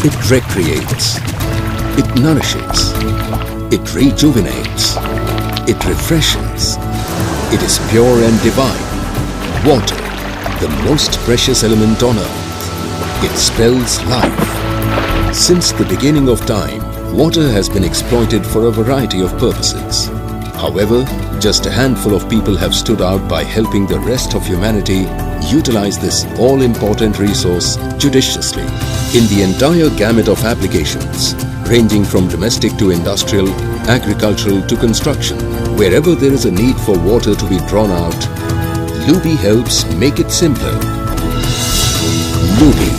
It recreates, it nourishes, it rejuvenates, it refreshes. It is pure and divine. Water, the most precious element on earth. It spells life. Since the beginning of time, water has been exploited for a variety of purposes. However, just a handful of people have stood out by helping the rest of humanity utilize this all-important resource judiciously. In the entire gamut of applications, ranging from domestic to industrial, agricultural to construction, wherever there is a need for water to be drawn out, Luby helps make it simpler. Luby,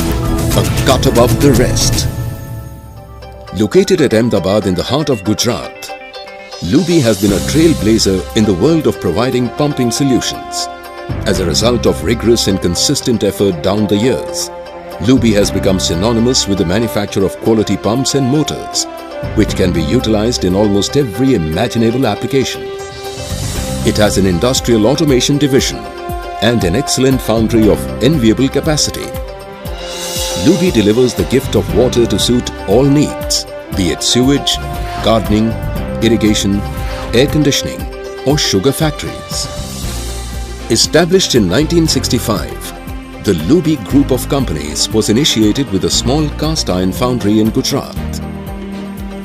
a cut above the rest. Located at Ahmedabad in the heart of Gujarat, Luby has been a trailblazer in the world of providing pumping solutions. As a result of rigorous and consistent effort down the years, Luby has become synonymous with the manufacture of quality pumps and motors, which can be utilized in almost every imaginable application. It has an industrial automation division and an excellent foundry of enviable capacity. Luby delivers the gift of water to suit all needs, be it sewage, gardening, irrigation, air conditioning or sugar factories. Established in 1965, the Luby group of companies was initiated with a small cast iron foundry in Gujarat.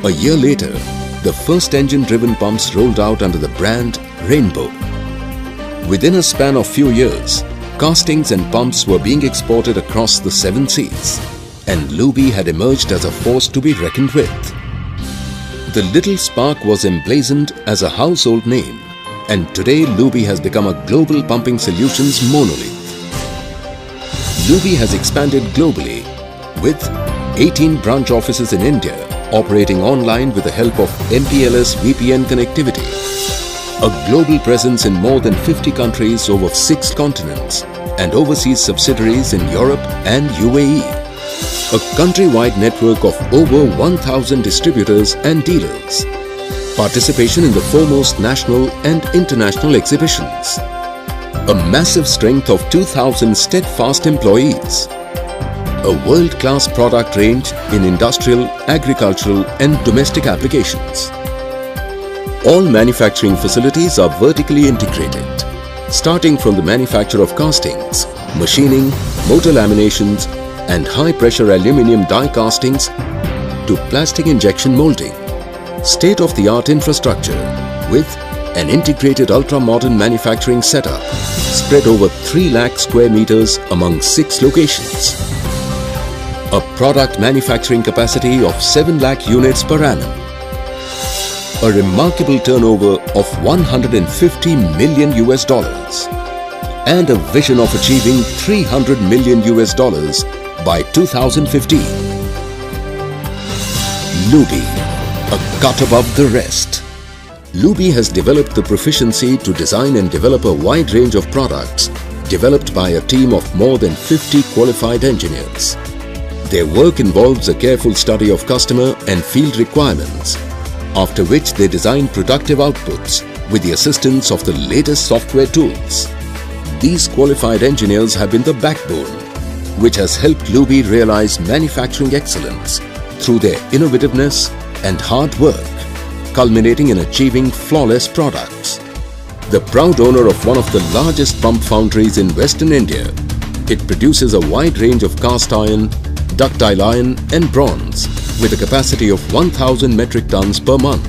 A year later, the first engine-driven pumps rolled out under the brand Rainbow. Within a span of few years, castings and pumps were being exported across the 7 seas, and Luby had emerged as a force to be reckoned with. The little spark was emblazoned as a household name, and today Luby has become a global pumping solutions monolith. Luby has expanded globally with 18 branch offices in India operating online with the help of MPLS VPN connectivity, a global presence in more than 50 countries over 6 continents, and overseas subsidiaries in Europe and UAE. A countrywide network of over 1,000 distributors and dealers. Participation in the foremost national and international exhibitions. A massive strength of 2,000 steadfast employees. A world-class product range in industrial, agricultural and domestic applications. All manufacturing facilities are vertically integrated, starting from the manufacture of castings, machining, motor laminations and high-pressure aluminium die castings to plastic injection molding. State-of-the-art infrastructure with an integrated ultra-modern manufacturing setup spread over 3 lakh square meters among 6 locations. A product manufacturing capacity of 7 lakh units per annum. A remarkable turnover of $150 million and a vision of achieving $300 million by 2015. Luby, a cut above the rest. Luby has developed the proficiency to design and develop a wide range of products developed by a team of more than 50 qualified engineers. Their work involves a careful study of customer and field requirements, after which they design productive outputs with the assistance of the latest software tools. These qualified engineers have been the backbone, which has helped Luby realize manufacturing excellence through their innovativeness and hard work, culminating in achieving flawless products. The proud owner of one of the largest pump foundries in Western India, it produces a wide range of cast iron, ductile iron and bronze with a capacity of 1,000 metric tons per month.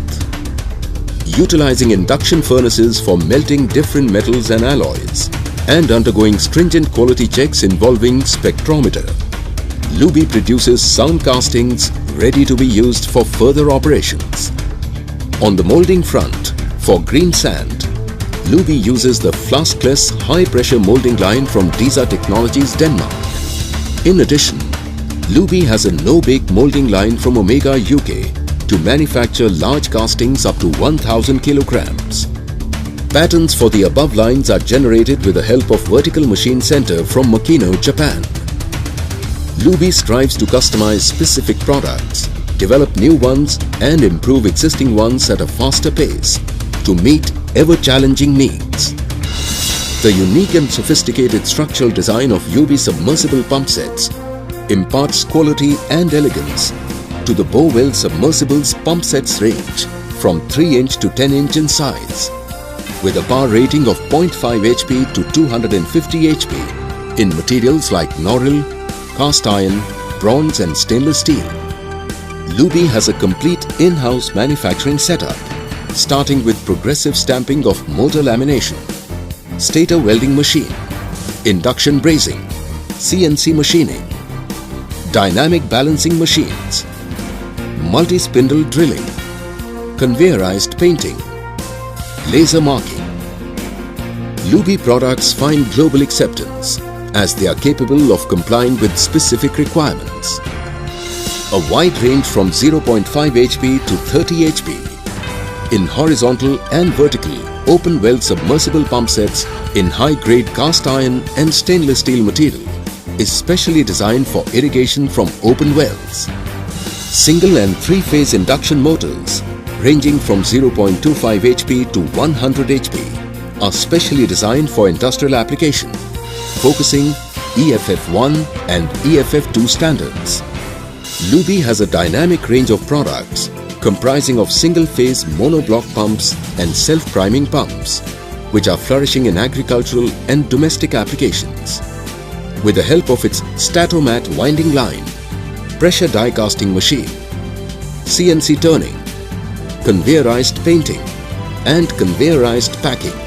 Utilizing induction furnaces for melting different metals and alloys and undergoing stringent quality checks involving spectrometer, Luby produces sound castings ready to be used for further operations. On the molding front, for green sand, Luby uses the flaskless high-pressure molding line from DISA Technologies, Denmark. In addition, Luby has a no-bake molding line from Omega UK to manufacture large castings up to 1,000 kilograms. Patents for the above lines are generated with the help of Vertical Machine Center from Makino, Japan. Luby strives to customize specific products, develop new ones and improve existing ones at a faster pace to meet ever-challenging needs. The unique and sophisticated structural design of UB submersible pump sets imparts quality and elegance to the Bowell Submersibles pump sets range from 3-inch to 10-inch in size, with a power rating of 0.5 HP to 250 HP in materials like Noril, cast iron, bronze and stainless steel. Luby has a complete in-house manufacturing setup, starting with progressive stamping of motor lamination, stator welding machine, induction brazing, CNC machining, dynamic balancing machines, multi-spindle drilling, conveyorized painting, laser marking. Luby products find global acceptance as they are capable of complying with specific requirements. A wide range from 0.5 HP to 30 HP in horizontal and vertical open well submersible pump sets in high-grade cast iron and stainless steel material is specially designed for irrigation from open wells. Single and three-phase induction motors ranging from 0.25 HP to 100 HP are specially designed for industrial application, focusing EFF1 and EFF2 standards. Luby has a dynamic range of products comprising of single-phase monoblock pumps and self-priming pumps, which are flourishing in agricultural and domestic applications. With the help of its Statomat winding line, pressure die casting machine, CNC turning, conveyorized painting and conveyorized packing,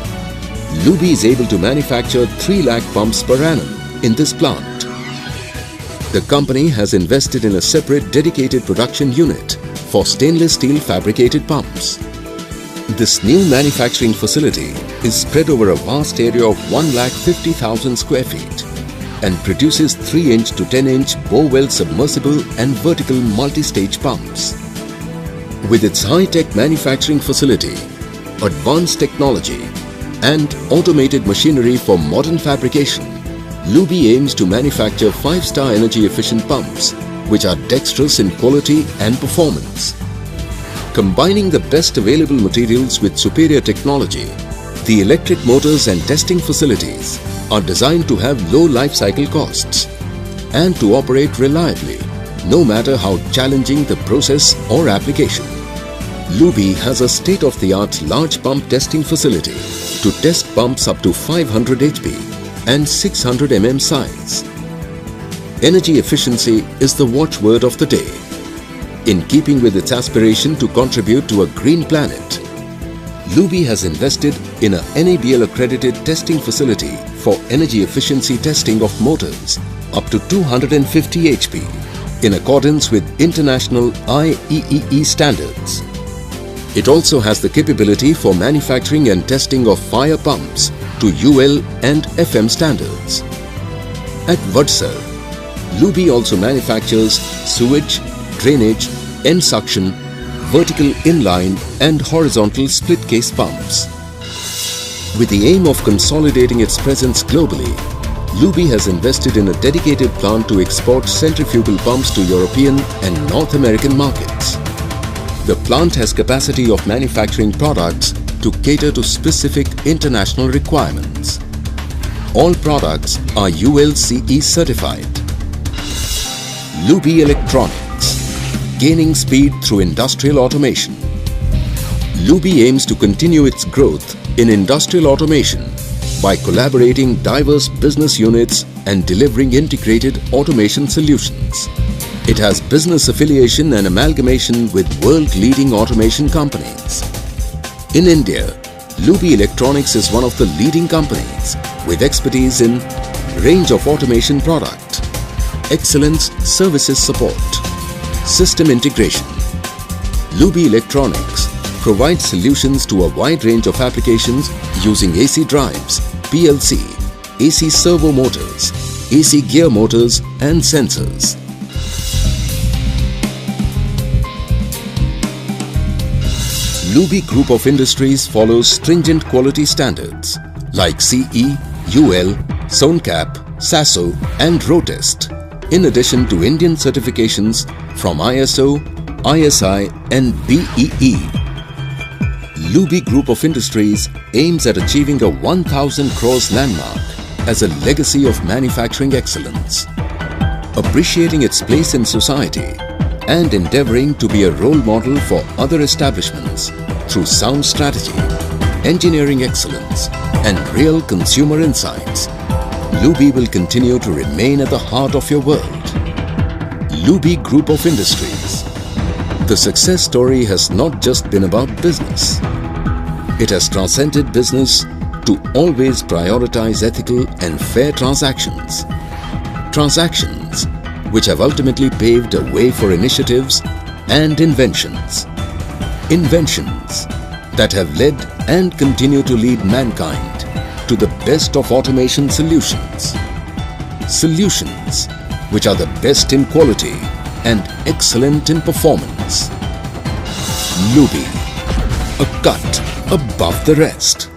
Luby is able to manufacture 3 lakh pumps per annum in this plant. The company has invested in a separate dedicated production unit for stainless steel fabricated pumps. This new manufacturing facility is spread over a vast area of 1,50,000 square feet and produces 3-inch to 10-inch Bowell submersible and vertical multi-stage pumps. With its high-tech manufacturing facility, advanced technology and automated machinery for modern fabrication, Luby aims to manufacture 5-star energy efficient pumps which are dexterous in quality and performance. Combining the best available materials with superior technology, the electric motors and testing facilities are designed to have low life cycle costs and to operate reliably, no matter how challenging the process or application. Luby has a state-of-the-art large pump testing facility to test pumps up to 500 HP and 600 mm size. Energy efficiency is the watchword of the day. In keeping with its aspiration to contribute to a green planet, Luby has invested in a NABL accredited testing facility for energy efficiency testing of motors up to 250 HP in accordance with international IEEE standards. It also has the capability for manufacturing and testing of fire pumps to UL and FM standards. At Vadsar, Luby also manufactures sewage, drainage, end suction, vertical inline and horizontal split case pumps. With the aim of consolidating its presence globally, Luby has invested in a dedicated plant to export centrifugal pumps to European and North American markets. The plant has capacity of manufacturing products to cater to specific international requirements. All products are ULCE certified. Luby Electronics, gaining speed through industrial automation. Luby aims to continue its growth in industrial automation by collaborating diverse business units and delivering integrated automation solutions. It has business affiliation and amalgamation with world-leading automation companies. In India, Luby Electronics is one of the leading companies with expertise in range of automation product, excellence services support, system integration. Luby Electronics provides solutions to a wide range of applications using AC drives, PLC, AC servo motors, AC gear motors and sensors. Luby Group of Industries follows stringent quality standards like CE, UL, SONCAP, SASO and Rotest, in addition to Indian certifications from ISO, ISI and BEE. Luby Group of Industries aims at achieving a 1,000 crores landmark as a legacy of manufacturing excellence. appreciating its place in society and endeavoring to be a role model for other establishments through sound strategy, engineering excellence, and real consumer insights. Luby will continue to remain at the heart of your world. Luby Group of Industries. The success story has not just been about business. It has transcended business to always prioritize ethical and fair transactions. Transactions which have ultimately paved a way for initiatives and inventions. Inventions that have led and continue to lead mankind to the best of automation solutions. Solutions which are the best in quality and excellent in performance. Luby, a cut above the rest.